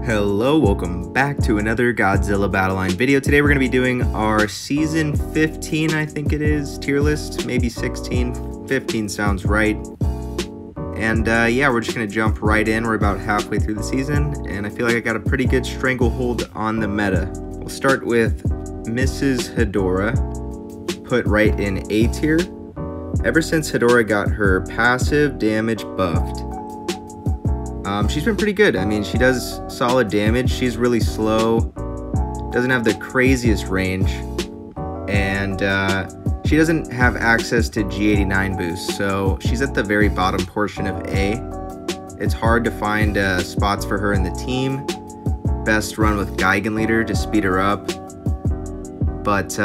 Hello, welcome back to another Godzilla Battle Line video. Today we're going to be doing our Season 15, I think it is, tier list, maybe 16, 15 sounds right. And yeah, we're just going to jump right in. We're about halfway through the season, and I feel like I got a pretty good stranglehold on the meta. We'll start with Mrs. Hedorah, put right in A tier. Ever since Hedorah got her passive damage buffed, she's been pretty good. I mean, she does solid damage. She's really slow, doesn't have the craziest range, and she doesn't have access to G89 boost, so she's at the very bottom portion of A. It's hard to find spots for her in the team. Best run with Gigan leader to speed her up, but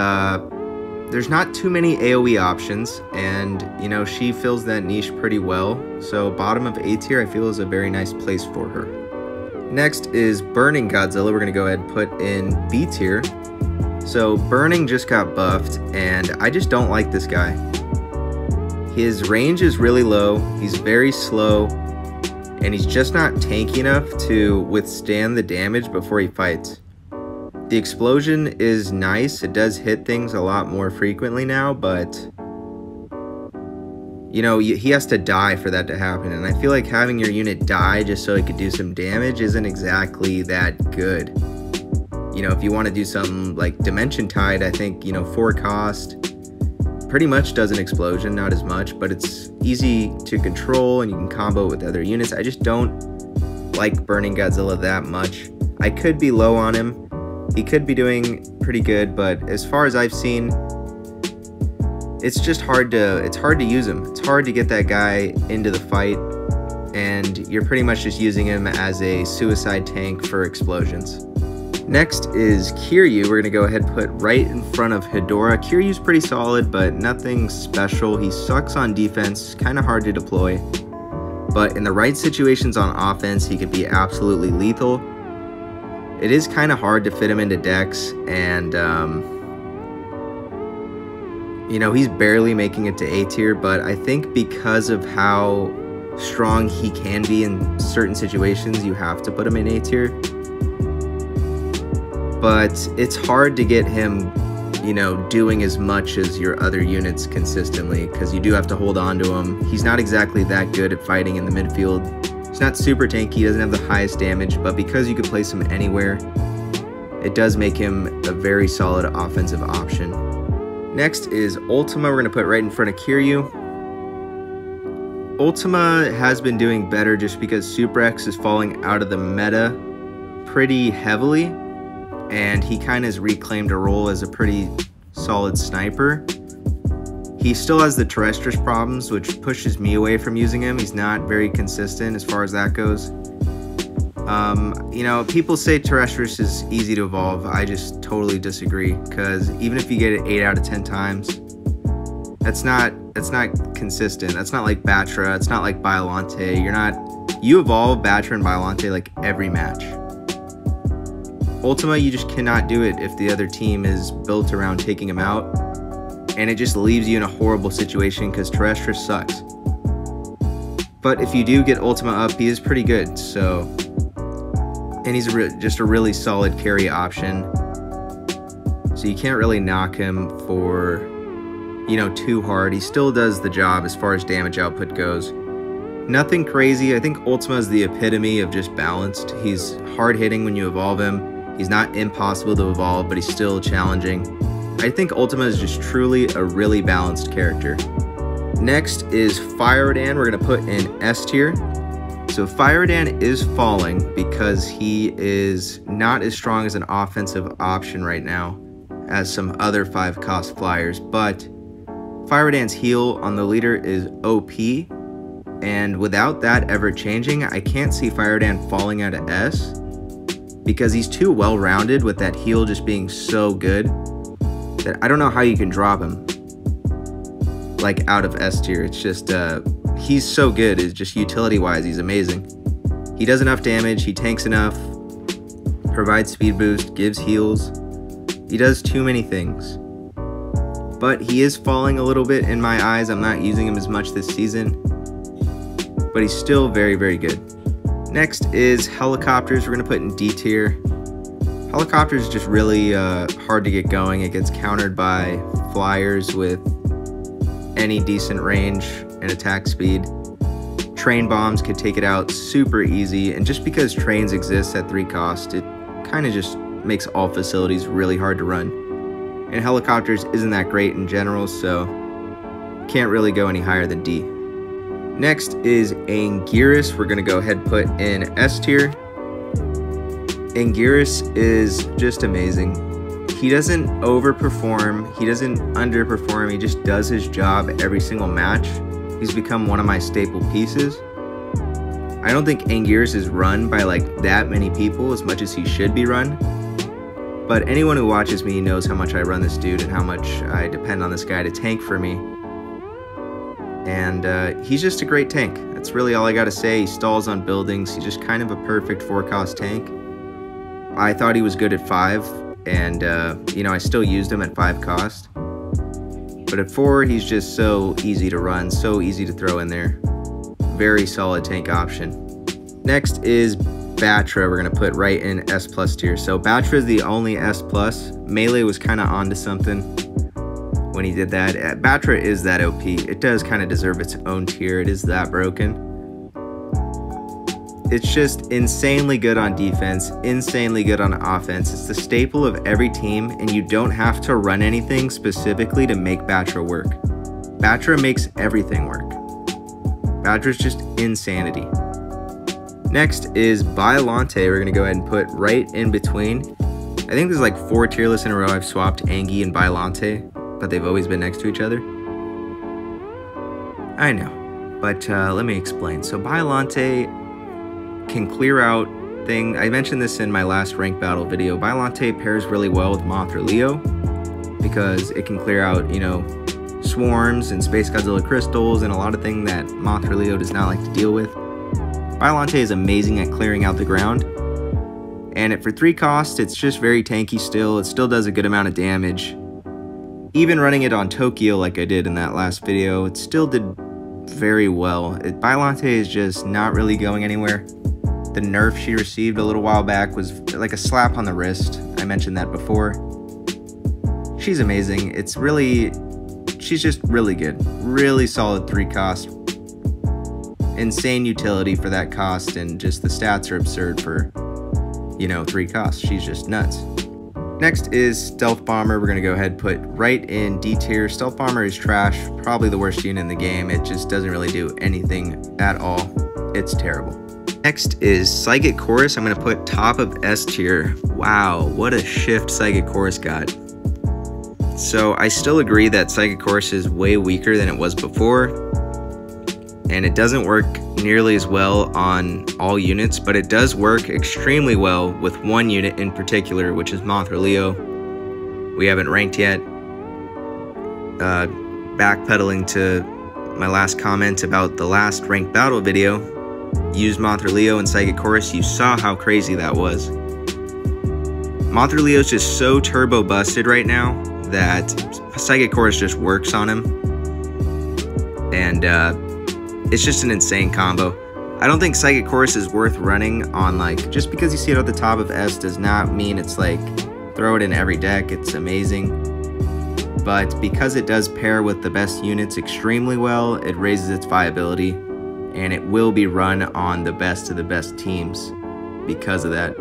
there's not too many AoE options, and you know, she fills that niche pretty well, so bottom of A tier I feel is a very nice place for her. Next is Burning Godzilla. We're gonna go ahead and put in B tier. So Burning just got buffed, and I just don't like this guy. His range is really low, he's very slow, and he's just not tanky enough to withstand the damage before he fights. The explosion is nice, it does hit things a lot more frequently now, but you know, he has to die for that to happen, and I feel like having your unit die just so it could do some damage isn't exactly that good. You know, if you want to do something like Dimension Tide, I think, you know, 4 cost pretty much does an explosion, not as much, but it's easy to control and you can combo it with other units. I just don't like Burning Godzilla that much. I could be low on him. He could be doing pretty good, but as far as I've seen, it's just hard to use him. It's hard to get that guy into the fight, and you're pretty much just using him as a suicide tank for explosions. Next is Kiryu. We're gonna go ahead and put right in front of Hedorah. Kiryu's pretty solid, but nothing special. He sucks on defense, kind of hard to deploy, but in the right situations on offense, he could be absolutely lethal. It is kind of hard to fit him into decks, and you know, he's barely making it to A tier, but I think because of how strong he can be in certain situations, you have to put him in A tier. But it's hard to get him, you know, doing as much as your other units consistently, because you do have to hold on to him. He's not exactly that good at fighting in the midfield. He's not super tanky, he doesn't have the highest damage, but because you can place him anywhere, it does make him a very solid offensive option. Next is Ultima. We're going to put right in front of Kiryu. Ultima has been doing better just because Super X is falling out of the meta pretty heavily, and he kind of has reclaimed a role as a pretty solid sniper. He still has the Terrestrius problems, which pushes me away from using him. He's not very consistent as far as that goes. You know, people say Terrestrius is easy to evolve. I just totally disagree, because even if you get it 8 out of 10 times, that's not consistent. That's not like Battra. It's not like Biollante. You evolve Battra and Biollante like every match. Ultima, you just cannot do it if the other team is built around taking him out, and it just leaves you in a horrible situation because Terrestrius sucks. But if you do get Ultima up, he is pretty good, so, and he's just a really solid carry option, so you can't really knock him for, you know, too hard. He still does the job as far as damage output goes. Nothing crazy. I think Ultima is the epitome of just balanced. He's hard hitting when you evolve him. He's not impossible to evolve, but he's still challenging. I think Ultima is just truly a really balanced character. Next is Rodan. We're going to put in S tier. So Rodan is falling because he is not as strong as an offensive option right now as some other 5 cost flyers, but Rodan's heal on the leader is OP, and without that ever changing, I can't see Rodan falling out of S, because he's too well-rounded with that heal just being so good that I don't know how you can drop him like out of S tier. It's just he's so good. It's just utility wise, he's amazing. He does enough damage, he tanks enough, provides speed boost, gives heals. He does too many things, but he is falling a little bit in my eyes. I'm not using him as much this season, but he's still very, very good. Next is helicopters. We're going to put in D tier. Helicopters is just really hard to get going. It gets countered by flyers with any decent range and attack speed. Train bombs could take it out super easy, and just because trains exist at 3 cost, it kind of just makes all facilities really hard to run. And helicopters isn't that great in general, so can't really go any higher than D. Next is Anguirus. We're going to go ahead and put in S tier. Anguirus is just amazing. He doesn't overperform, he doesn't underperform, he just does his job every single match. He's become one of my staple pieces. I don't think Anguirus is run by like that many people as much as he should be run. But anyone who watches me knows how much I run this dude and how much I depend on this guy to tank for me. And he's just a great tank. That's really all I gotta say. He stalls on buildings. He's just kind of a perfect 4-cost tank. I thought he was good at 5, and you know, I still used him at 5 cost. But at 4, he's just so easy to run, so easy to throw in there. Very solid tank option. Next is Battra. We're gonna put right in S+ tier. So Battra is the only S+. Melee was kind of onto something when he did that. Battra is that OP. It does kind of deserve its own tier. It is that broken. It's just insanely good on defense, insanely good on offense. It's the staple of every team, and you don't have to run anything specifically to make Battra work. Battra makes everything work. Battra's just insanity. Next is Biollante. We're gonna go ahead and put right in between. I think there's like 4 tier lists in a row I've swapped Angie and Biollante, but they've always been next to each other. I know, but let me explain. So Biollante can clear out thing. I mentioned this in my last rank battle video. Biollante pairs really well with Mothra Leo because it can clear out, you know, swarms and Spacegodzilla crystals and a lot of things that Mothra Leo does not like to deal with. Biollante is amazing at clearing out the ground, and for 3 cost, it's just very tanky still. It still does a good amount of damage. Even running it on Tokyo like I did in that last video, it still did very well. Biollante is just not really going anywhere. The nerf she received a little while back was like a slap on the wrist. I mentioned that before. She's amazing. She's just really good. Really solid 3 cost. Insane utility for that cost, and just the stats are absurd for, you know, 3 costs. She's just nuts. Next is Stealth Bomber. We're gonna go ahead and put right in D tier. Stealth Bomber is trash, probably the worst unit in the game. It just doesn't really do anything at all. It's terrible. Next is Psychic Chorus. I'm gonna put top of S tier. Wow, what a shift Psychic Chorus got. So I still agree that Psychic Chorus is way weaker than it was before, and it doesn't work nearly as well on all units, but it does work extremely well with one unit in particular, which is Mothra Leo. We haven't ranked yet. Backpedaling to my last comment about the last ranked battle video, used Mothra Leo and Psychic Chorus, you saw how crazy that was. Mothra Leo's just so turbo busted right now that Psychic Chorus just works on him, and it's just an insane combo. I don't think Psychic Chorus is worth running on, like, just because you see it at the top of S does not mean it's like throw it in every deck. It's amazing, but because it does pair with the best units extremely well, it raises its viability, and it will be run on the best of the best teams because of that.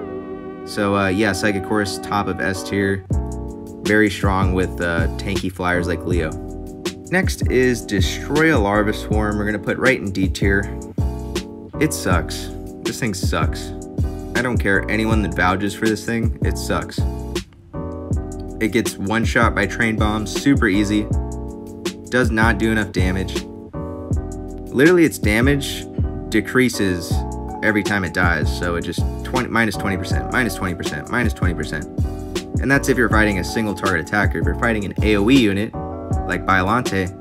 So yeah, Psychic Chorus top of S tier, very strong with tanky flyers like Leo. Next is Destoroyah Larva Swarm. We're gonna put right in D tier. It sucks. This thing sucks. I don't care anyone that vouches for this thing, it sucks. It gets one shot by train bombs, super easy. Does not do enough damage. Literally its damage decreases every time it dies, so it just minus 20%, minus 20%, minus 20%. And that's if you're fighting a single target attacker. If you're fighting an AoE unit, like Biollante,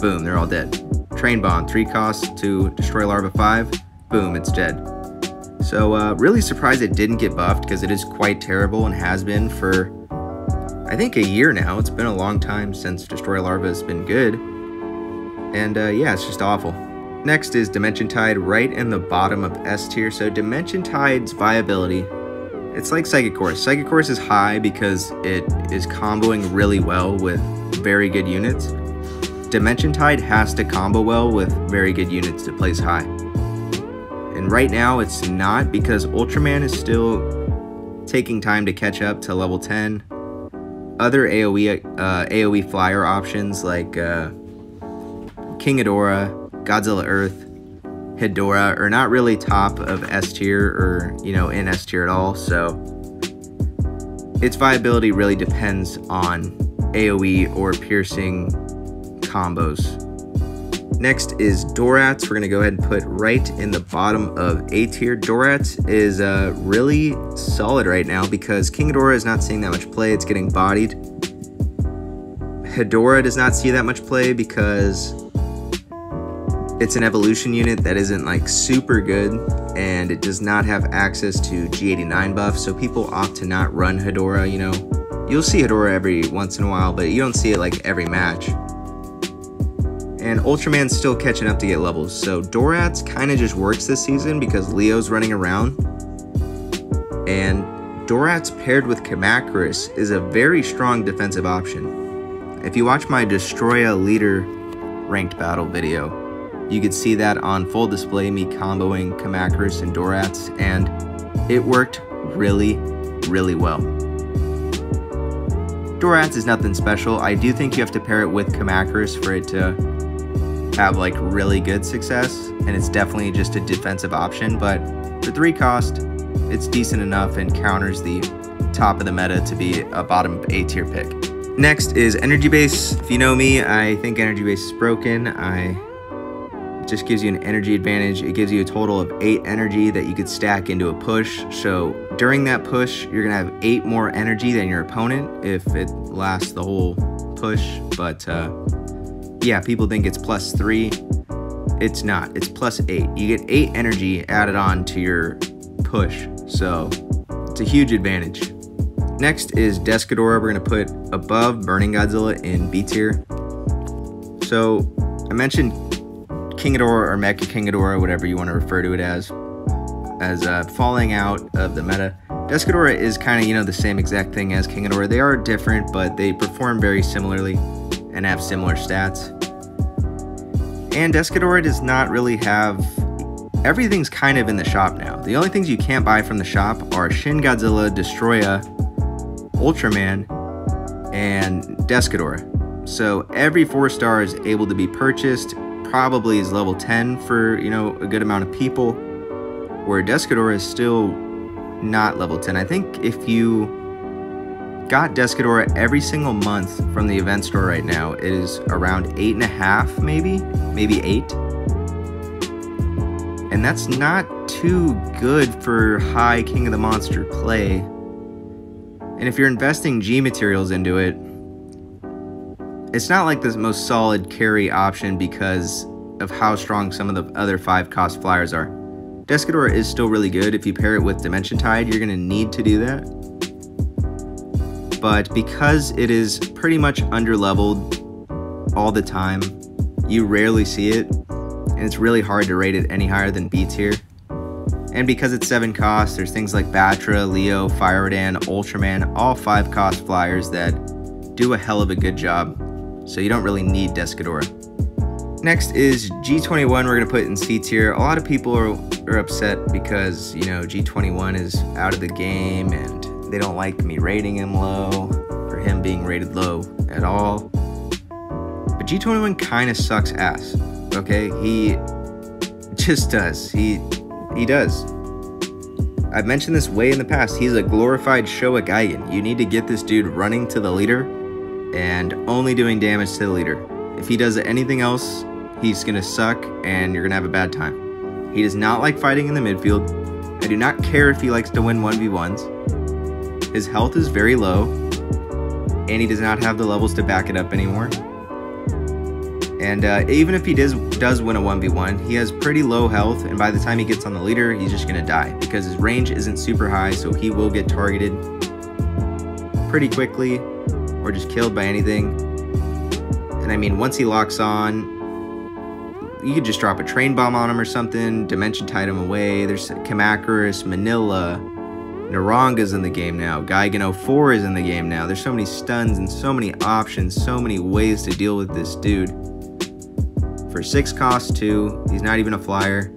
boom, they're all dead. Train bomb, 3 costs to destroy Larva 5, boom, it's dead. So really surprised it didn't get buffed, because it is quite terrible and has been for, I think, a year now. It's been a long time since Destroy Larva has been good. And yeah, it's just awful. Next is Dimension Tide, right in the bottom of S tier. So Dimension Tide's viability, it's like Psychic Course. Psychic Course is high because it is comboing really well with very good units. Dimension Tide has to combo well with very good units to place high. And right now it's not, because Ultraman is still taking time to catch up to level 10. Other AoE flyer options like King Ghidorah, Godzilla Earth, Hedorah are not really top of S tier or, you know, in S tier at all. So its viability really depends on AoE or piercing combos. Next is Dorats. We're going to go ahead and put right in the bottom of A tier. Dorats is really solid right now because King Ghidorah is not seeing that much play. It's getting bodied. Hedorah does not see that much play because it's an evolution unit that isn't like super good, and it does not have access to G89 buff, so people opt to not run Hedorah. You know, you'll see Hedorah every once in a while, but you don't see it like every match. And Ultraman's still catching up to get levels, so Dorats kind of just works this season because Leo's running around. And Dorats paired with Kamacuras is a very strong defensive option. If you watch my Destoroyah leader ranked battle video, you could see that on full display, me comboing Kamacuras and Dorats, and it worked really, really well. Dorats is nothing special. I do think you have to pair it with Kamacuras for it to have like really good success, and it's definitely just a defensive option, but for 3 cost, it's decent enough and counters the top of the meta to be a bottom A tier pick. Next is Energy Base. If you know me, I think Energy Base is broken. It just gives you an energy advantage. It gives you a total of 8 energy that you could stack into a push. So during that push, you're gonna have 8 more energy than your opponent if it lasts the whole push. But yeah, people think it's +3. It's not, it's +8. You get 8 energy added on to your push. So it's a huge advantage. Next is Desghidorah. We're gonna put above Burning Godzilla in B tier. So I mentioned King Ghidorah or Mecha King Ghidorah, whatever you want to refer to it as falling out of the meta. Desghidorah is kind of, you know, the same exact thing as King Ghidorah. They are different, but they perform very similarly and have similar stats. And Desghidorah does not really have... Everything's kind of in the shop now. The only things you can't buy from the shop are Shin Godzilla, Destoroyah, Ultraman, and Desghidorah. So every 4-star is able to be purchased. Probably is level 10 for, you know, a good amount of people, where Desghidorah is still not level 10. I think if you got Desghidorah every single month from the event store right now, it is around 8.5, maybe 8. And that's not too good for high King of the Monster play. And if you're investing G materials into it, it's not like the most solid carry option because of how strong some of the other 5-cost flyers are. Desghidorah is still really good. If you pair it with Dimension Tide, you're going to need to do that. But because it is pretty much underleveled all the time, you rarely see it, and it's really hard to rate it any higher than B tier. And because it's 7 cost, there's things like Battra, Leo, Rodan, Ultraman, all 5-cost flyers that do a hell of a good job. So you don't really need Desghidorah. Next is G21. We're going to put in C tier. A lot of people are upset because, you know, G21 is out of the game and they don't like me rating him low or him being rated low at all. But G21 kind of sucks ass, okay? He just does. He does. I've mentioned this way in the past. He's a glorified Showa Gigan. You need to get this dude running to the leader and only doing damage to the leader. If he does anything else, he's gonna suck and you're gonna have a bad time. He does not like fighting in the midfield. I do not care if he likes to win 1v1s. His health is very low, and he does not have the levels to back it up anymore. And even if he does win a 1v1, he has pretty low health, and by the time he gets on the leader, he's just gonna die because his range isn't super high, so he will get targeted pretty quickly or just killed by anything. And I mean, once he locks on, you could just drop a train bomb on him or something, dimension tide him away. There's Kamacuras, Minilla, Neronga's in the game now, Gigan 04 is in the game now. There's so many stuns and so many options, so many ways to deal with this dude. For 6 cost too, he's not even a flyer.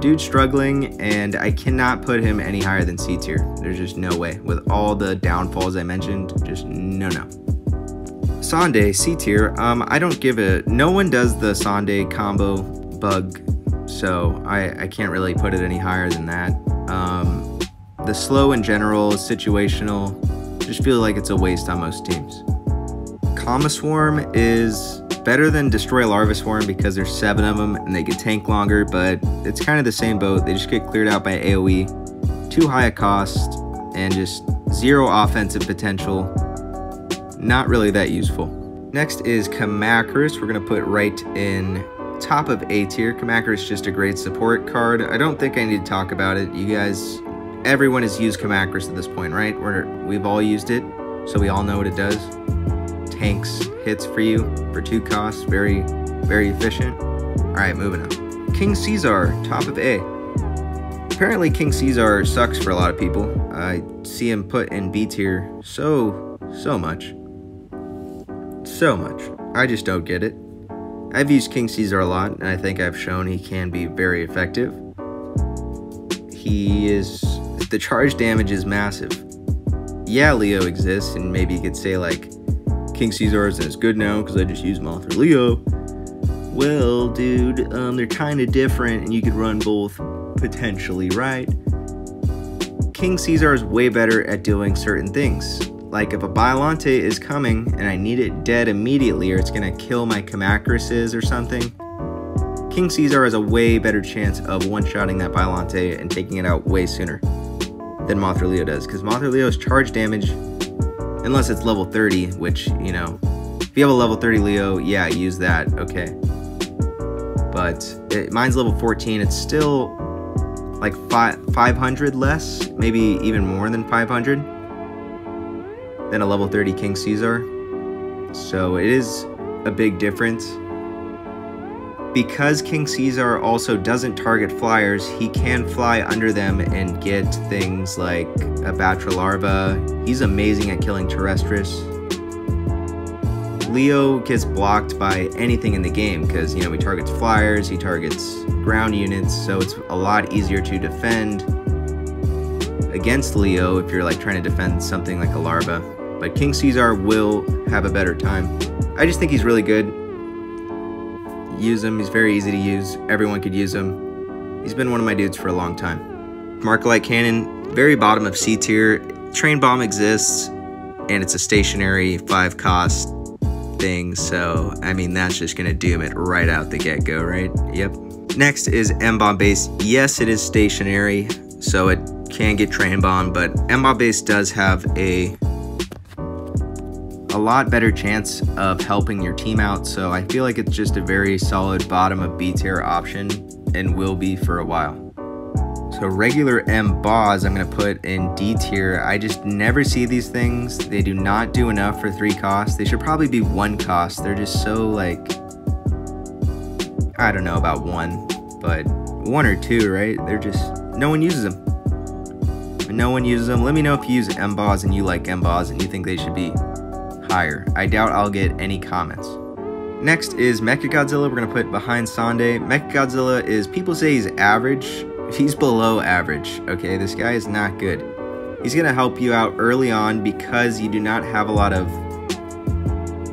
Dude's struggling, and I cannot put him any higher than C tier. There's just no way. With all the downfalls I mentioned, just no. Sonde, C tier. I don't give a... No one does the Sonde combo bug, so I can't really put it any higher than that. The slow in general, situational, just feel like it's a waste on most teams. Kamacuras Swarm is better than Destroy Larva Swarm because there's 7 of them and they can tank longer, but it's kind of the same boat. They just get cleared out by AoE, too high a cost, and just 0 offensive potential. Not really that useful. Next is Kamacuras. We're going to put right in top of A tier. Kamacuras is just a great support card. I don't think I need to talk about it. You guys, everyone has used Kamacuras at this point, right? We've all used it, so we all know what it does. Tanks hits for you for 2 costs, very efficient. Alright, moving on. King Caesar, top of A. Apparently King Caesar sucks for a lot of people. I see him put in B tier so much. I just don't get it. I've used King Caesar a lot, and I think I've shown he can be very effective. The charge damage is massive. Yeah, Leo exists, and maybe you could say like, King Caesar isn't as good now because I just use Mothra Leo. Well, dude, they're kind of different and you could run both potentially, right? King Caesar is way better at doing certain things. Like if a Biollante is coming and I need it dead immediately or it's going to kill my Kamacuras or something, King Caesar has a way better chance of one-shotting that Biollante and taking it out way sooner than Mothra Leo does. Because Mothra Leo's charge damage, unless it's level 30, which, you know, if you have a level 30 Leo, yeah, use that, okay. But mine's level 14, it's still like 500 less, maybe even more than 500 than a level 30 King Caesar. So it is a big difference. Because King Caesar also doesn't target flyers, he can fly under them and get things like a Battra Larva. He's amazing at killing terrestrials. Leo gets blocked by anything in the game because, you know, he targets flyers, he targets ground units, so it's a lot easier to defend against Leo if you're like trying to defend something like a Larva. But King Caesar will have a better time. I just think he's really good. Use him, he's very easy to use, everyone could use him. He's been one of my dudes for a long time. Markalite Cannon, very bottom of C tier. Train Bomb exists, and it's a stationary 5 cost thing, so I mean that's just gonna doom it right out the get-go, right? Yep. Next is Mbaw Base. Yes, it is stationary, so it can get Train Bomb, but Mbaw Base does have a lot better chance of helping your team out, so I feel like it's just a very solid bottom of B tier option and will be for a while. So regular Mbaws I'm going to put in D tier. I just never see these things. They do not do enough for 3 costs. They should probably be 1 cost. They're just so like, I don't know about 1, but 1 or 2, right? They're just, no one uses them. No one uses them. Let me know if you use Mbaws and you like Mbaws and you think they should be higher. I doubt I'll get any comments. Next is Mechagodzilla. We're going to put behind Sonde. Mechagodzilla is, people say he's average. He's below average, okay? This guy is not good. He's going to help you out early on because you do not have a lot of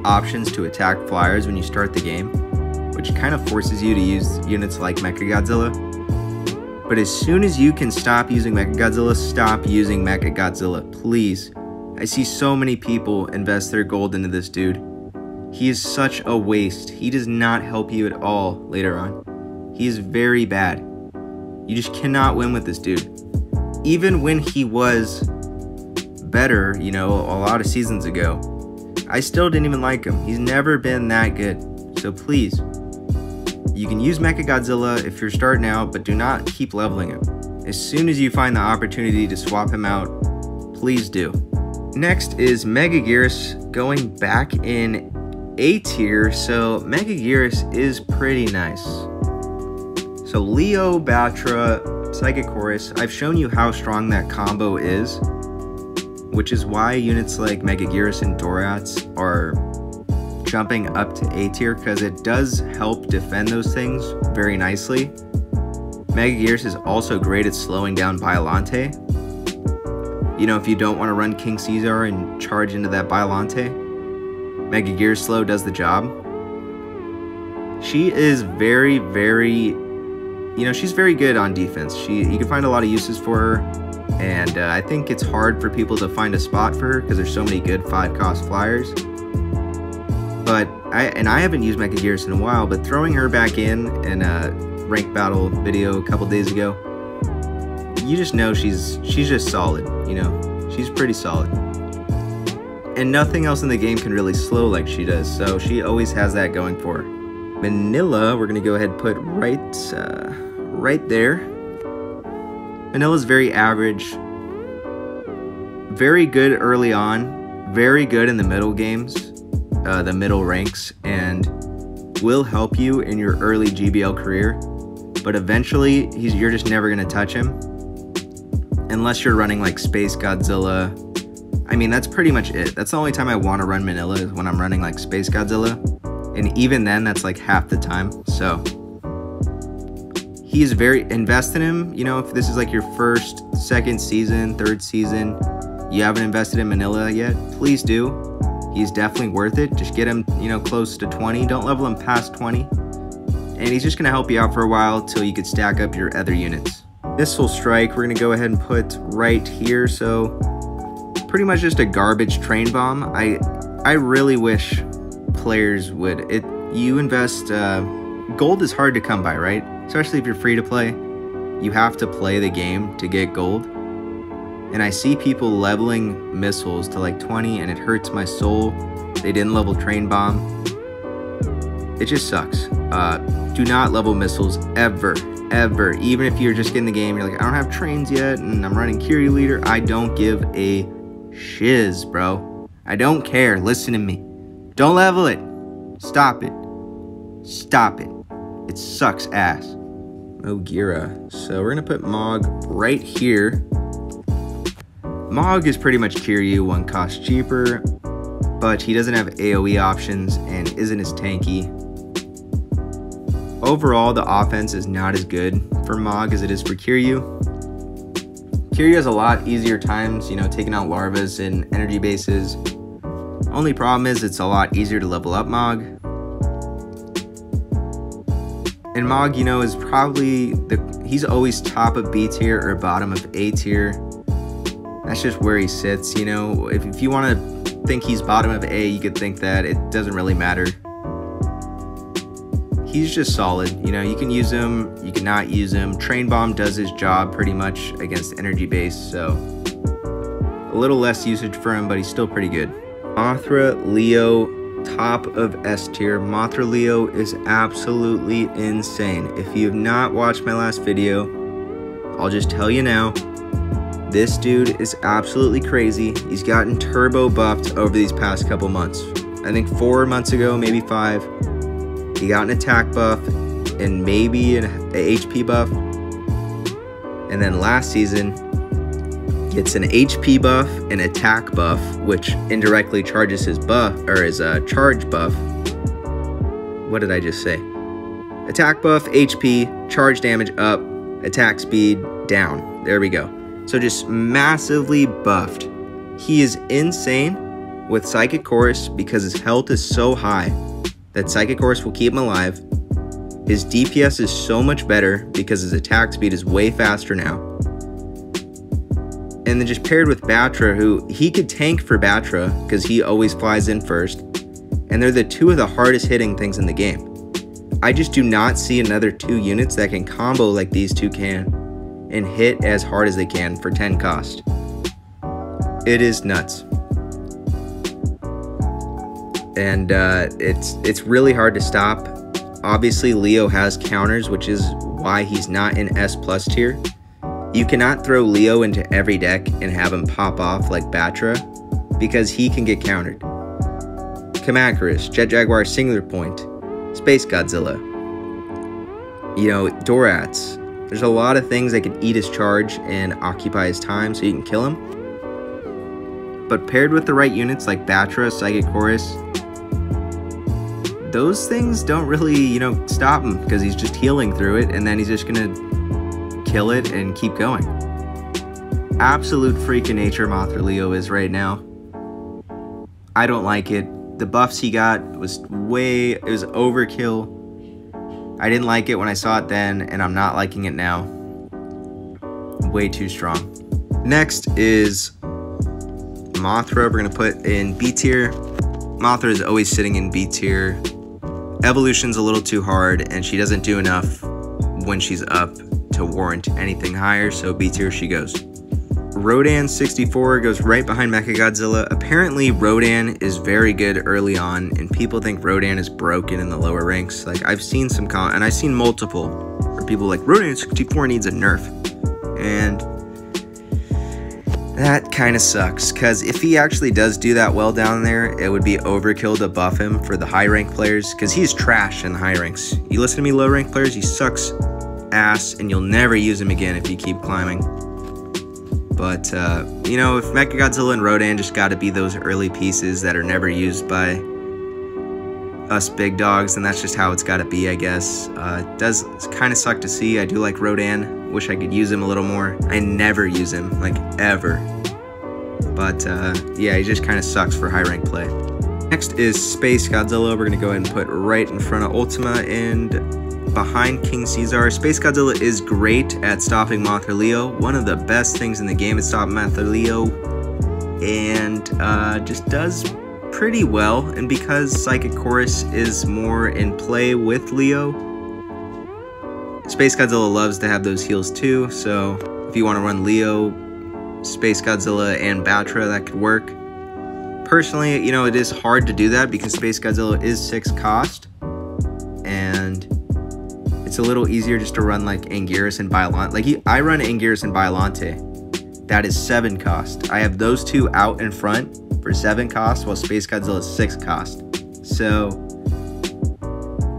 options to attack flyers when you start the game, which kind of forces you to use units like Mechagodzilla. But as soon as you can stop using Mechagodzilla, stop using Mechagodzilla, please. I see so many people invest their gold into this dude. He is such a waste. He does not help you at all later on. He is very bad. You just cannot win with this dude. Even when he was better, you know, a lot of seasons ago, I still didn't even like him. He's never been that good. So please, you can use Mechagodzilla if you're starting out, but do not keep leveling him. As soon as you find the opportunity to swap him out, please do. Next is Megaguirus going back in A tier, so Megaguirus is pretty nice. So Leo, Battra, Psychic Chorus, I've shown you how strong that combo is, which is why units like Megaguirus and Dorats are jumping up to A tier, because it does help defend those things very nicely. Megaguirus is also great at slowing down Biollante. You know, if you don't want to run King Caesar and charge into that Biollante, Megaguirus slow does the job. She is very, you know, she's very good on defense. You can find a lot of uses for her, and I think it's hard for people to find a spot for her because there's so many good 5-cost flyers. But I haven't used Mechagodzilla in a while, but throwing her back in a ranked battle video a couple days ago, you just know she's just solid, you know, she's pretty solid. And nothing else in the game can really slow like she does, so she always has that going for her. Minilla, we're gonna go ahead and put right there. Manilla's very average, very good early on, very good in the middle games, the middle ranks, and will help you in your early GBL career, but eventually you're just never gonna touch him unless you're running like Spacegodzilla. I mean, that's pretty much it. That's the only time I want to run Minilla, is when I'm running like Spacegodzilla, and even then that's like half the time. So he's very, invest in him. You know, if this is like your first, second season, third season, you haven't invested in Minilla yet, please do. He's definitely worth it. Just get him, you know, close to 20. Don't level him past 20. And he's just going to help you out for a while till you could stack up your other units. Missile Strike, we're going to go ahead and put right here. So pretty much just a garbage train bomb. I really wish players would. You invest, gold is hard to come by, right? Especially if you're free to play. You have to play the game to get gold. And I see people leveling missiles to like 20, and it hurts my soul. They didn't level train bomb. It just sucks. Do not level missiles ever, ever. Even if you're just getting the game, you're like, I don't have trains yet, and I'm running Kiryu leader. I don't give a shiz, bro. I don't care. Listen to me. Don't level it. Stop it. Stop it. It sucks ass. Moguera. So we're gonna put Mog right here. Mog is pretty much Kiryu, 1 cost cheaper, but he doesn't have AoE options and isn't as tanky. Overall, the offense is not as good for Mog as it is for Kiryu. Kiryu has a lot easier times, you know, taking out larvas and energy bases. Only problem is it's a lot easier to level up Mog. And Mog, you know, is probably he's always top of B tier or bottom of A tier. That's just where he sits, you know. If you want to think he's bottom of A, you could think that. It doesn't really matter. He's just solid, you know. You can use him, you can not use him. Train Bomb does his job pretty much against energy base, so a little less usage for him, but he's still pretty good. Mothra Leo, top of S tier. Mothra Leo is absolutely insane. If you have not watched my last video, I'll just tell you now. This dude is absolutely crazy. He's gotten turbo buffed over these past couple months. I think 4 months ago, maybe 5. He got an attack buff and maybe an HP buff. And then last season, gets an HP buff and attack buff, which indirectly charges his buff, or his charge buff. What did I just say? Attack buff, HP, charge damage up, attack speed down. There we go. So just massively buffed. He is insane with Psychic Chorus because his health is so high that Psychic Chorus will keep him alive. His DPS is so much better because his attack speed is way faster now. And then just paired with Battra, who he could tank for Battra because he always flies in first. And they're the 2 of the hardest hitting things in the game. I just do not see another 2 units that can combo like these 2 can and hit as hard as they can for 10 cost. It is nuts. And it's really hard to stop. Obviously, Leo has counters, which is why he's not in S+ tier. You cannot throw Leo into every deck and have him pop off like Battra, because he can get countered. Kamacuras, Jet Jaguar Singular Point, Spacegodzilla. You know, Dorats. There's a lot of things that can eat his charge and occupy his time so you can kill him. But paired with the right units like Battra, Mechagodzilla, those things don't really, you know, stop him because he's just healing through it and then he's just gonna kill it and keep going. Absolute freak of nature Mothra Leo is right now. I don't like it. The buffs he got it was overkill. I didn't like it when I saw it then, and I'm not liking it now. Way too strong. Next is Mothra. We're gonna put in B tier. Mothra is always sitting in B tier. Evolution's a little too hard, and she doesn't do enough when she's up to warrant anything higher, so B tier she goes. Rodan 64 goes right behind Mechagodzilla. Apparently Rodan is very good early on, and people think Rodan is broken in the lower ranks. Like, I've seen some and I've seen multiple where people like Rodan 64 needs a nerf, and that kind of sucks, because if he actually does do that well down there, it would be overkill to buff him for the high rank players, because he's trash in the high ranks. You listen to me, low rank players, he sucks ass, and you'll never use him again if you keep climbing. But, you know, if Mechagodzilla and Rodan just got to be those early pieces that are never used by us big dogs, and that's just how it's got to be, I guess. It does kind of suck to see. I do like Rodan. Wish I could use him a little more. I never use him, like, ever. But, yeah, he just kind of sucks for high rank play. Next is Spacegodzilla. We're going to go ahead and put right in front of Ultima and behind King Caesar. Spacegodzilla is great at stopping Mothra Leo. One of the best things in the game is stopping Mothra Leo, and just does pretty well. And because Psychic Chorus is more in play with Leo, Spacegodzilla loves to have those heals too. So if you want to run Leo, Spacegodzilla, and Battra, that could work. Personally, you know, it is hard to do that because Spacegodzilla is 6 cost, and it's a little easier just to run like Anguirus and Biollante. Like, I run Anguirus and Biollante. That is 7 cost. I have those two out in front for 7 cost, while Spacegodzilla is 6 cost. So,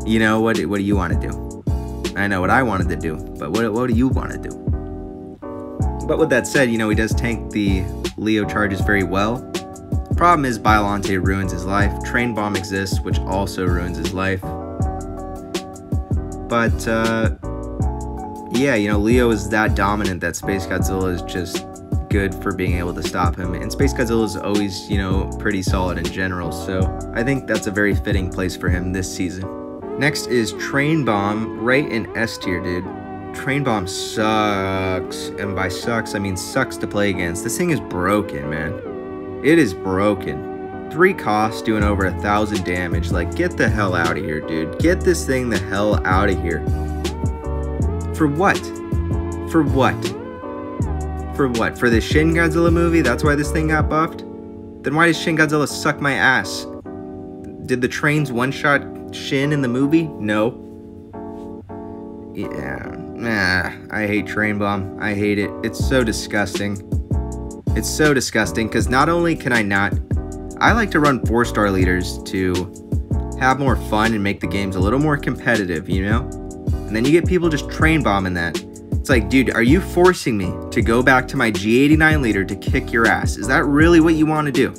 you know, what do you want to do? I know what I wanted to do, but what do you want to do? But with that said, you know, he does tank the Leo charges very well. Problem is Biollante ruins his life. Train Bomb exists, which also ruins his life. But, yeah, you know, Leo is that dominant that Spacegodzilla is just good for being able to stop him. And Spacegodzilla is always, you know, pretty solid in general. So I think that's a very fitting place for him this season. Next is Train Bomb, right in S tier, dude. Train Bomb sucks. And by sucks, I mean sucks to play against. This thing is broken, man. It is broken. 3 costs doing over 1,000 damage. Like, get the hell out of here, dude. Get this thing the hell out of here. For what? For what? For what? For the Shin Godzilla movie? That's why this thing got buffed? Then why does Shin Godzilla suck my ass? Did the trains one-shot Shin in the movie? No. Yeah. Nah. I hate Train Bomb. I hate it. It's so disgusting. It's so disgusting, because not only can I not... I like to run 4-star leaders to have more fun and make the games a little more competitive, you know? And then you get people just train bombing that. It's like, dude, are you forcing me to go back to my G89 leader to kick your ass? Is that really what you want to do?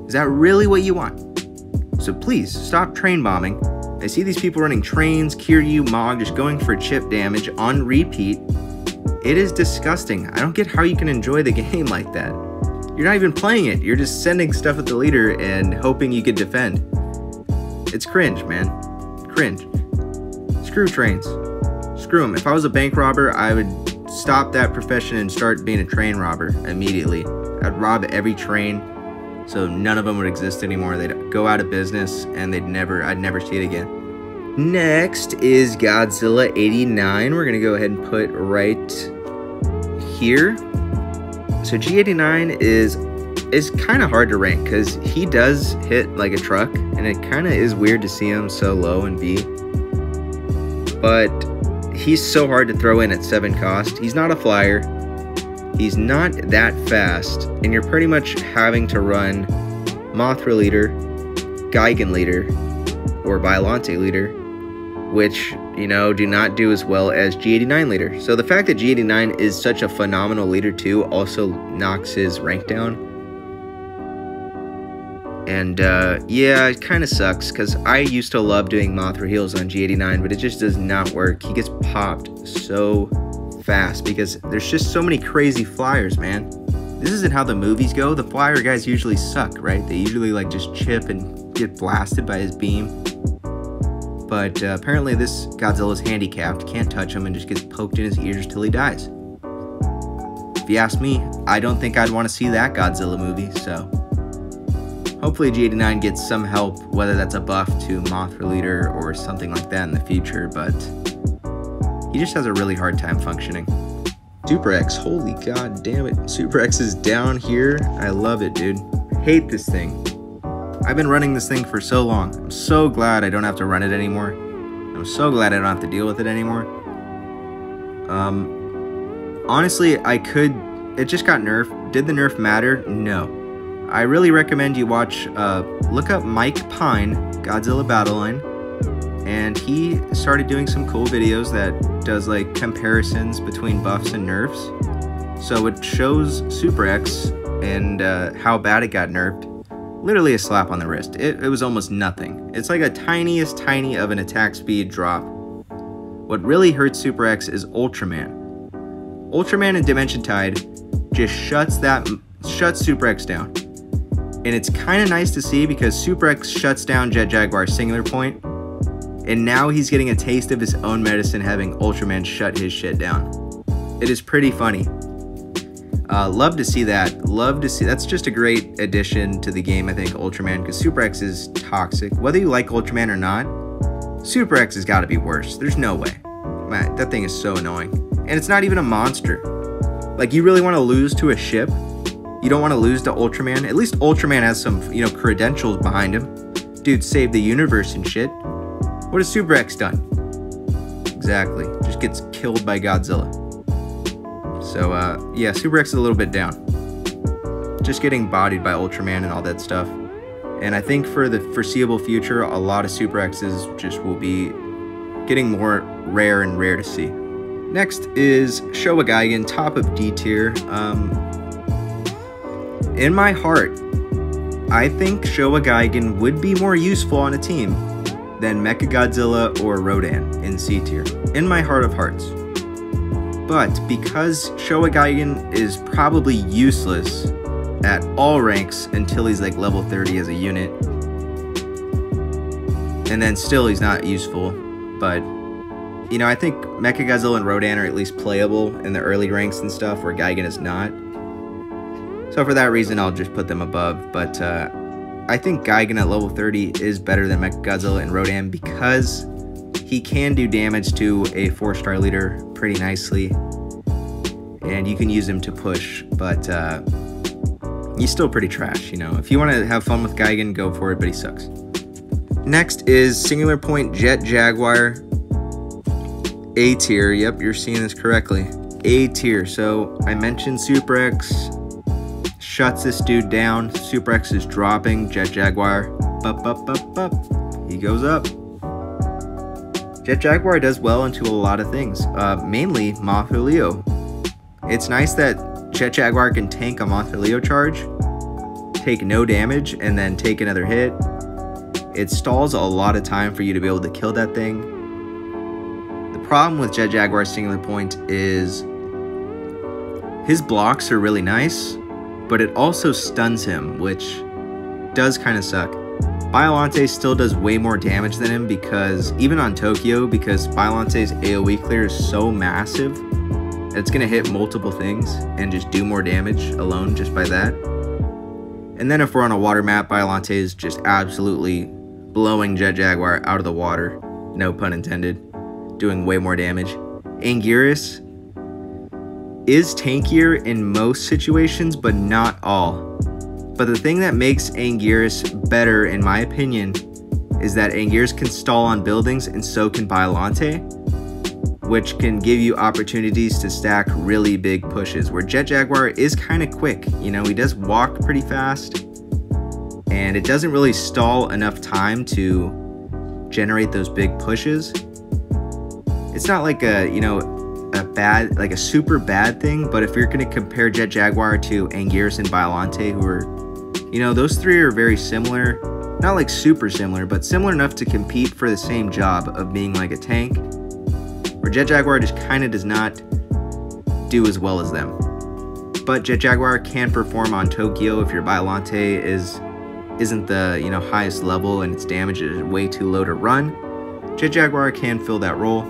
Is that really what you want? So please, stop train bombing. I see these people running trains, Kiryu, Mog, just going for chip damage on repeat. It is disgusting. I don't get how you can enjoy the game like that. You're not even playing it. You're just sending stuff at the leader and hoping you could defend. It's cringe, man. Cringe. Screw trains. Screw them. If I was a bank robber, I would stop that profession and start being a train robber immediately. I'd rob every train so none of them would exist anymore. They'd go out of business and I'd never see it again. Next is Godzilla 89. We're gonna go ahead and put right here. So G89 is kind of hard to rank because he does hit like a truck, and it kind of is weird to see him so low in B. But he's so hard to throw in at 7 cost. He's not a flyer. He's not that fast, and you're pretty much having to run Mothra Leader, Gigan leader or Biollante leader, which, you know, do not do as well as G89 leader. So the fact that G89 is such a phenomenal leader too also knocks his rank down. And yeah, it kind of sucks because I used to love doing Mothra heals on G89, but it just does not work. He gets popped so fast because there's just so many crazy flyers, man. This isn't how the movies go. The flyer guys usually suck, right? They usually like just chip and get blasted by his beam. But apparently this Godzilla's handicapped, can't touch him, and just gets poked in his ears till he dies. If you ask me, I don't think I'd want to see that Godzilla movie, so hopefully G89 gets some help, whether that's a buff to Mothra leader or something like that in the future, but he just has a really hard time functioning. Super X, holy god damn it. Super X is down here. I love it, dude. I hate this thing. I've been running this thing for so long. I'm so glad I don't have to run it anymore. I'm so glad I don't have to deal with it anymore. Honestly, I could... It just got nerfed. Did the nerf matter? No. I really recommend you watch... look up Mike Pine, Godzilla Battleline. And he started doing some cool videos that does like comparisons between buffs and nerfs. So it shows Super X and how bad it got nerfed. Literally a slap on the wrist. It was almost nothing. It's like a tiniest tiny of an attack speed drop. What really hurts Super X is Ultraman. Ultraman and Dimension Tide just shuts Super X down. And it's kind of nice to see because Super X shuts down Jet Jaguar's singular point. And now he's getting a taste of his own medicine having Ultraman shut his shit down. It is pretty funny. Love to see that. Love to see. That's just a great addition to the game, I think, Ultraman, because Super X is toxic. Whether you like Ultraman or not, Super X has got to be worse. There's no way. Man, that thing is so annoying. And it's not even a monster. Like, you really want to lose to a ship? You don't want to lose to Ultraman? At least Ultraman has some, you know, credentials behind him. Dude saved the universe and shit. What has Super X done? Exactly. Just gets killed by Godzilla. So, yeah, Super X is a little bit down. Just getting bodied by Ultraman and all that stuff. And I think for the foreseeable future, a lot of Super X's just will be getting more rare and rare to see. Next is Showa Gigan, top of D tier. In my heart, I think Showa Gigan would be more useful on a team than Mechagodzilla or Rodan in C tier, in my heart of hearts. But because Showa Gigan is probably useless at all ranks until he's like level 30 as a unit, and then still he's not useful, but you know, I think Mechagodzilla and Rodan are at least playable in the early ranks and stuff where Gigan is not. So for that reason, I'll just put them above, but I think Gigan at level 30 is better than Mechagodzilla and Rodan because he can do damage to a 4-star leader pretty nicely, and you can use him to push, but he's still pretty trash, you know. If you want to have fun with Gigan, go for it, but he sucks. Next is Singular Point Jet Jaguar, A tier. Yep, you're seeing this correctly. A tier. So I mentioned Super X shuts this dude down. Super X is dropping. Jet Jaguar, up, up, up, up. He goes up. Jet Jaguar does well into a lot of things, mainly Mothra Leo. It's nice that Jet Jaguar can tank a Mothra Leo charge, take no damage, and then take another hit. It stalls a lot of time for you to be able to kill that thing. The problem with Jet Jaguar's Singular Point is his blocks are really nice, but it also stuns him, which does kind of suck. Biollante still does way more damage than him because, even on Tokyo, because Biollante's AoE clear is so massive, it's going to hit multiple things and just do more damage alone just by that. And then if we're on a water map, Biollante is just absolutely blowing Jet Jaguar out of the water, no pun intended, doing way more damage. Anguirus is tankier in most situations, but not all. But the thing that makes Anguirus better, in my opinion, is that Anguirus can stall on buildings and so can Biollante, which can give you opportunities to stack really big pushes, where Jet Jaguar is kind of quick. You know, he does walk pretty fast, and it doesn't really stall enough time to generate those big pushes. It's not like a, you know, a super bad thing, but if you're going to compare Jet Jaguar to Anguirus and Biollante, who are, you know, those three are very similar, not like super similar, but similar enough to compete for the same job of being like a tank, where Jet Jaguar just kind of does not do as well as them. But Jet Jaguar can perform on Tokyo if your Biollante isn't the, you know, highest level and its damage is way too low to run. Jet Jaguar can fill that role.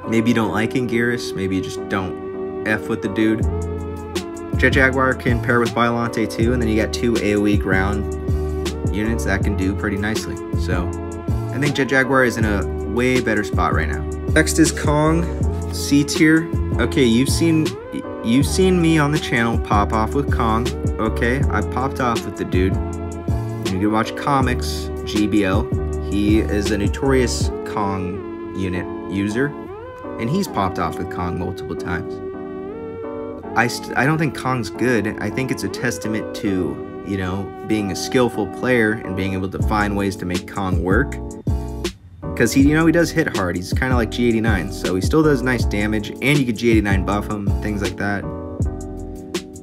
Maybe you don't like Anguirus, maybe you just don't F with the dude. Jet Jaguar can pair with Biollante too, and then you got two AoE ground units that can do pretty nicely. So I think Jet Jaguar is in a way better spot right now. Next is Kong, C tier. Okay, you've seen me on the channel pop off with Kong. Okay, I popped off with the dude. You can watch comics, GBL. He is a notorious Kong unit user, and he's popped off with Kong multiple times. I don't think Kong's good. I think it's a testament to, you know, being a skillful player and being able to find ways to make Kong work. Because he, you know, he does hit hard. He's kind of like G89, so he still does nice damage, and you could G89 buff him, things like that.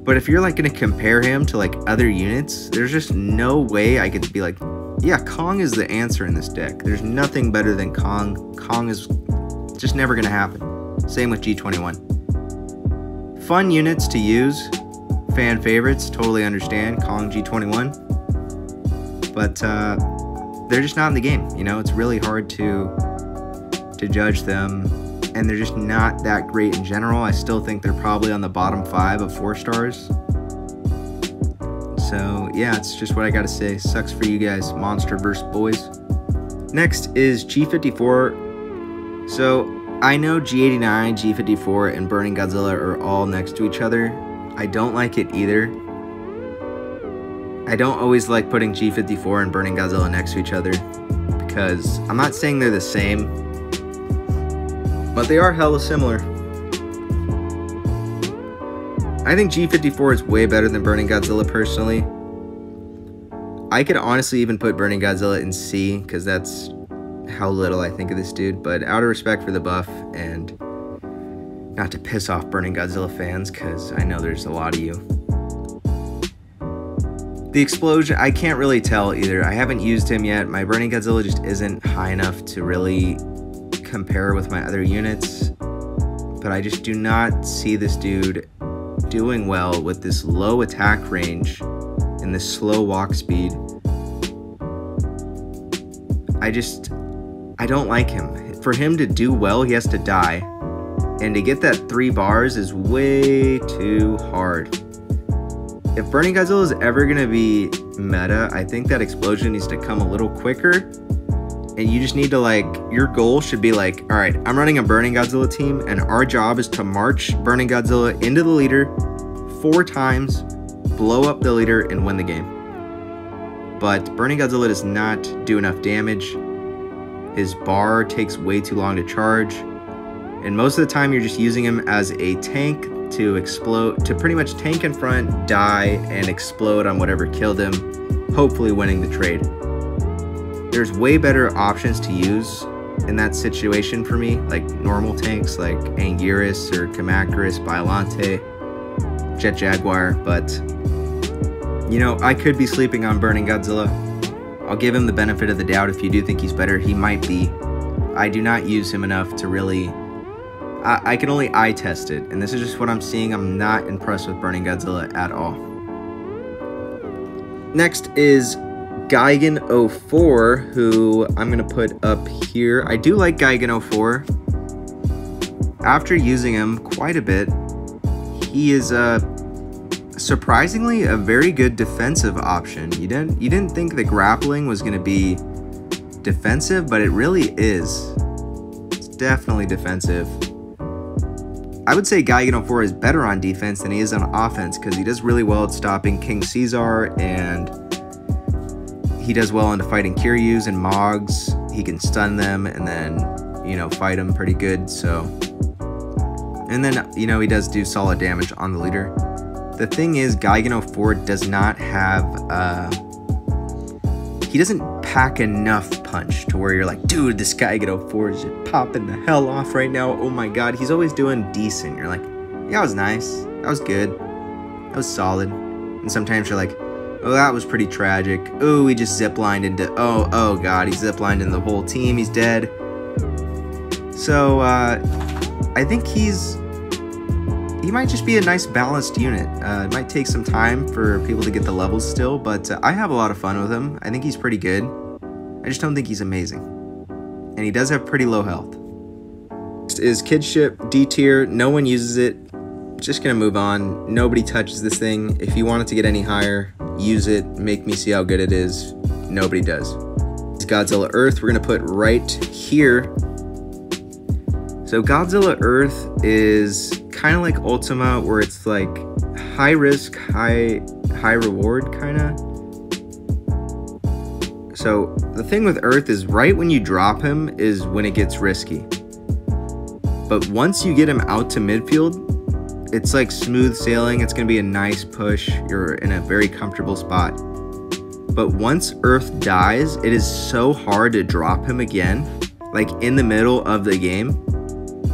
But if you're like going to compare him to like other units, there's just no way I could be like, yeah, Kong is the answer in this deck. There's nothing better than Kong. Kong is just never going to happen. Same with G21. Fun units to use, fan favorites, totally understand, Kong, G21. But they're just not in the game, you know, it's really hard to judge them, and they're just not that great in general. I still think they're probably on the bottom 5 of 4 stars. So yeah, it's just what I gotta say. Sucks for you guys, Monsterverse boys. Next is G54. So I know G89, G54, and Burning Godzilla are all next to each other. I don't like it either. I don't always like putting G54 and Burning Godzilla next to each other, because I'm not saying they're the same, but they are hella similar. I think G54 is way better than Burning Godzilla personally. I could honestly even put Burning Godzilla in C, because that's how little I think of this dude, but out of respect for the buff and not to piss off Burning Godzilla fans, because I know there's a lot of you. The explosion, I can't really tell either. I haven't used him yet. My Burning Godzilla just isn't high enough to really compare with my other units, but I just do not see this dude doing well with this low attack range and this slow walk speed. I don't like him. For him to do well, he has to die, and to get that 3 bars is way too hard. If Burning Godzilla is ever going to be meta, I think that explosion needs to come a little quicker, and you just need to, like, your goal should be like, alright, I'm running a Burning Godzilla team, and our job is to march Burning Godzilla into the leader 4 times, blow up the leader, and win the game. But Burning Godzilla does not do enough damage. His bar takes way too long to charge, and most of the time you're just using him as a tank to explode, to pretty much tank in front, die, and explode on whatever killed him, hopefully winning the trade. There's way better options to use in that situation for me, like normal tanks like Anguirus or Kamacuras, Biollante, Jet Jaguar, but you know, I could be sleeping on Burning Godzilla. I'll give him the benefit of the doubt. If you do think he's better, he might be. I do not use him enough to really... I can only eye test it, and this is just what I'm seeing. I'm not impressed with Burning Godzilla at all. Next is Gigan 04, who I'm going to put up here. I do like Gigan 04. After using him quite a bit, he is surprisingly a very good defensive option. You didn't think the grappling was going to be defensive, but it really is. It's definitely defensive. I would say Gigan 04 is better on defense than he is on offense, because he does really well at stopping King Caesar, and he does well into fighting Kiryus and Mogs. He can stun them and then, you know, fight them pretty good. So, and then, you know, he does do solid damage on the leader. The thing is, Gigan 04 does not have he doesn't pack enough punch to where you're like, dude, this guy get 04 is just popping the hell off right now. Oh my god, he's always doing decent. You're like, yeah, that was nice. That was good. That was solid. And sometimes you're like, oh, that was pretty tragic. Oh, he just ziplined into, oh god, he ziplined into the whole team. He's dead. So, I think he might just be a nice balanced unit. It might take some time for people to get the levels still, but I have a lot of fun with him. I think he's pretty good. I just don't think he's amazing. And he does have pretty low health. Next is Kid Ship, D tier. No one uses it. Just gonna move on. Nobody touches this thing. If you want it to get any higher, use it. Make me see how good it is. Nobody does. Godzilla Earth, we're gonna put right here. So Godzilla Earth is kind of like Ultima, where it's like high risk, high reward kind of. So the thing with Earth is right when you drop him is when it gets risky. But once you get him out to midfield, it's like smooth sailing. It's going to be a nice push. You're in a very comfortable spot. But once Earth dies, it is so hard to drop him again, like in the middle of the game.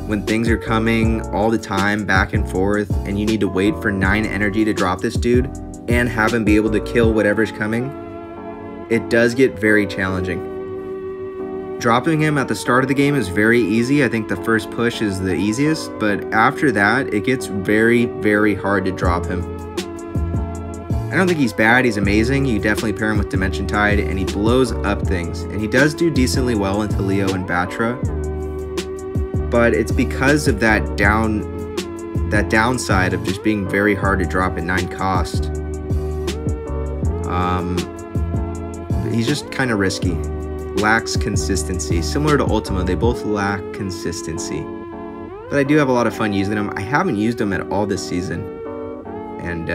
When things are coming all the time back and forth and you need to wait for 9 energy to drop this dude and have him be able to kill whatever's coming, it does get very challenging. Dropping him at the start of the game is very easy. I think the first push is the easiest, but after that, it gets very, very hard to drop him. I don't think he's bad, he's amazing. You definitely pair him with Dimension Tide and he blows up things. And he does do decently well into Leo and Battra. But it's because of that downside of just being very hard to drop at 9 cost. He's just kind of risky. Lacks consistency. Similar to Ultima, they both lack consistency. But I do have a lot of fun using them. I haven't used them at all this season. And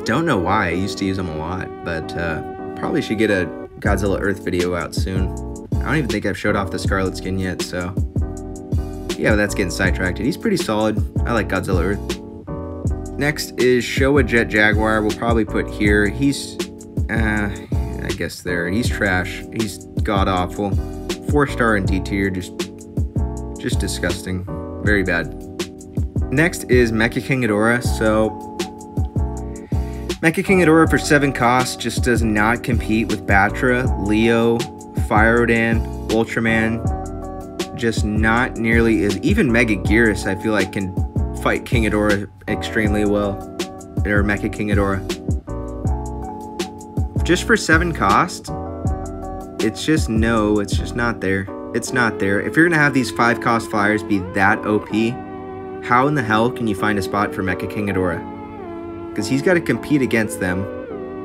don't know why. I used to use them a lot. But probably should get a Godzilla Earth video out soon. I don't even think I've showed off the Scarlet skin yet, so yeah, that's getting sidetracked. He's pretty solid. I like Godzilla Earth. Next is Showa Jet Jaguar. We'll probably put here. He's, I guess there. He's trash. He's god-awful. 4-star in D tier, just disgusting. Very bad. Next is Mecha Ghidorah. So, Mecha Ghidorah for 7 cost just does not compete with Battra, Leo, Fire Rodan, Ultraman, just not nearly as, even Megaguirus I feel like can fight King Ghidorah extremely well, or Mecha Ghidorah. Just for 7 cost, it's just not there. It's not there. If you're gonna have these 5 cost flyers be that OP, how in the hell can you find a spot for Mecha Ghidorah? Because he's got to compete against them.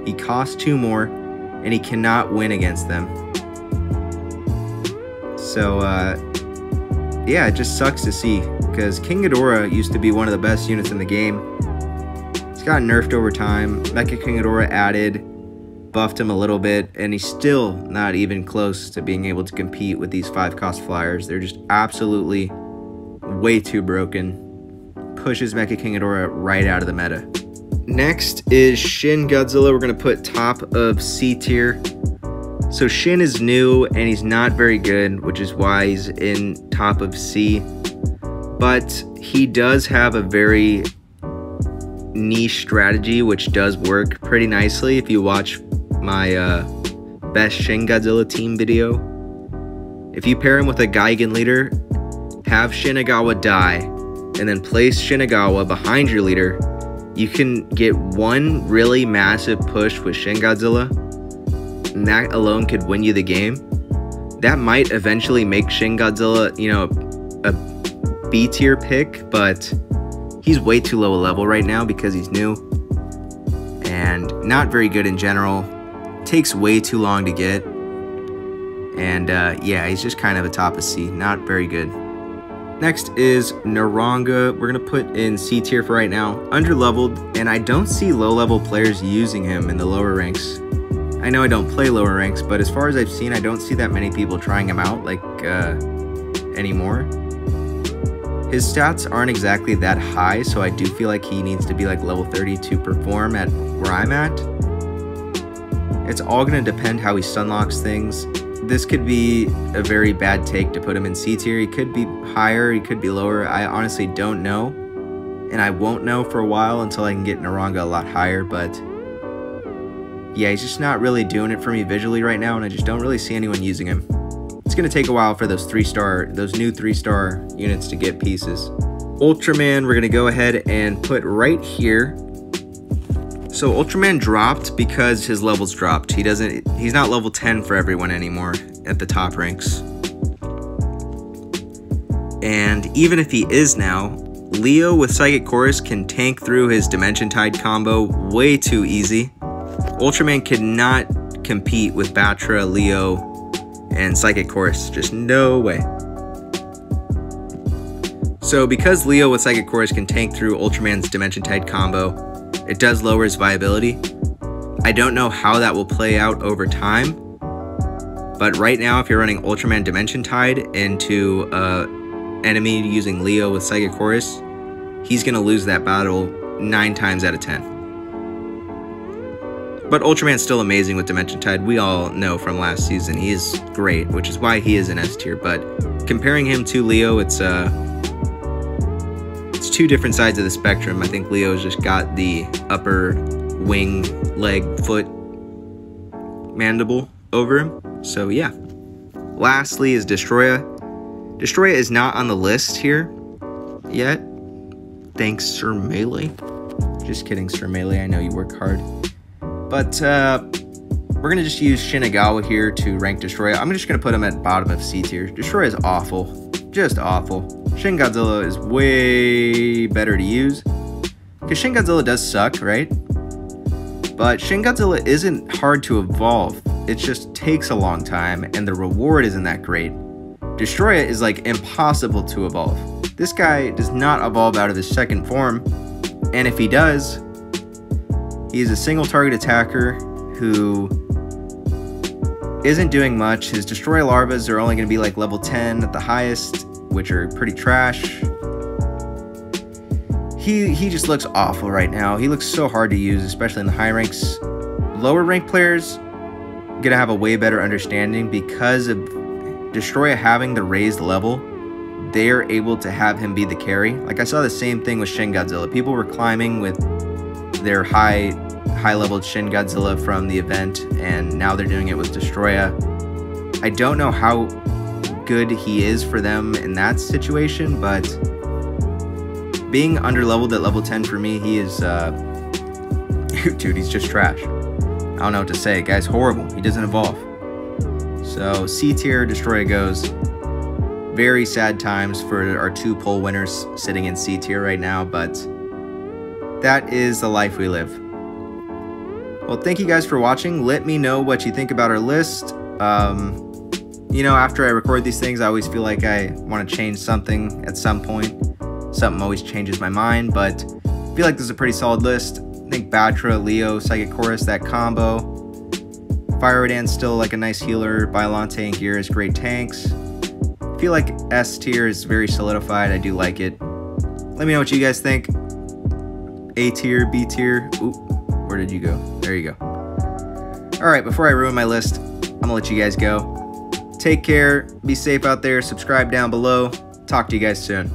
He costs 2 more, and he cannot win against them. So, yeah, it just sucks to see, because King Ghidorah used to be one of the best units in the game. He's got nerfed over time. Mecha Ghidorah added, buffed him a little bit, and he's still not even close to being able to compete with these 5-cost flyers. They're just absolutely way too broken. Pushes Mecha Ghidorah right out of the meta. Next is Shin Godzilla. We're going to put top of C tier. So Shin is new and he's not very good, which is why he's in top of C. But he does have a very niche strategy, which does work pretty nicely. If you watch my best Shin Godzilla team video, if you pair him with a Gigan leader, have Shinagawa die, and then place Shinagawa behind your leader, you can get one really massive push with Shin Godzilla, and that alone could win you the game. That might eventually make Shin Godzilla, you know, a B tier pick, but he's way too low a level right now because he's new and not very good in general. Takes way too long to get, and yeah, he's just kind of a top of C, not very good. Next is Neronga. We're gonna put in C tier for right now. Underleveled, and I don't see low-level players using him in the lower ranks. I know I don't play lower ranks, but as far as I've seen, I don't see that many people trying him out, like, anymore. His stats aren't exactly that high, so I do feel like he needs to be like level 30 to perform at where I'm at. It's all going to depend how he stunlocks things. This could be a very bad take to put him in C tier. He could be higher, he could be lower. I honestly don't know. And I won't know for a while until I can get Neronga a lot higher, but yeah, he's just not really doing it for me visually right now, and I just don't really see anyone using him. It's going to take a while for those new 3-star units to get pieces. Ultraman, we're going to go ahead and put right here. So Ultraman dropped because his levels dropped. He's not level 10 for everyone anymore at the top ranks. And even if he is now, Leo with Psychic Chorus can tank through his Dimension Tide combo way too easy. Ultraman cannot compete with Battra, Leo, and Psychic Chorus. Just no way. So because Leo with Psychic Chorus can tank through Ultraman's Dimension Tide combo, it does lower his viability. I don't know how that will play out over time, but right now if you're running Ultraman Dimension Tide into enemy using Leo with Psychic Chorus, he's going to lose that battle 9 times out of 10. But Ultraman's still amazing with Dimension Tide. We all know from last season he is great, which is why he is in S tier. But comparing him to Leo, it's 2 different sides of the spectrum. I think Leo's just got the upper wing, leg, foot mandible over him. So yeah. Lastly is Destoroyah. Destoroyah is not on the list here yet. Thanks, Sir Melee. Just kidding, Sir Melee. I know you work hard. But we're going to just use Shin here to rank Destoroyah. I'm just going to put him at bottom of C tier. Destoroyah is awful. Just awful. Shin Godzilla is way better to use. Because Shin Godzilla does suck, right? But Shin Godzilla isn't hard to evolve. It just takes a long time, and the reward isn't that great. Destoroyah is like impossible to evolve. This guy does not evolve out of his second form, and if he does, he is a single target attacker who isn't doing much. His Destoroyah larvas are only going to be like level 10 at the highest, which are pretty trash. He just looks awful right now. He looks so hard to use, especially in the high ranks. Lower rank players gonna have a way better understanding because of Destoroyah having the raised level. They're able to have him be the carry. Like I saw the same thing with Shin Godzilla. People were climbing with their high leveled Shin Godzilla from the event, and now they're doing it with Destoroyah. I don't know how good he is for them in that situation, but being underleveled at level 10 for me, he is dude, he's just trash. I don't know what to say. Guy's horrible. He doesn't evolve. So C tier Destoroyah goes. Very sad times for our 2 poll winners sitting in C tier right now, but that is the life we live. Well, thank you guys for watching. Let me know what you think about our list. You know, after I record these things, I always feel like I want to change something at some point. Something always changes my mind, but I feel like this is a pretty solid list. I think Battra, Leo, Psychic Chorus, that combo. Fire Rodan's still like a nice healer. Biollante, Anguirus, great tanks. I feel like S tier is very solidified. I do like it. Let me know what you guys think. A tier, B tier. Ooh, where did you go? There you go. Alright, before I ruin my list, I'm gonna let you guys go. Take care, be safe out there, subscribe down below. Talk to you guys soon.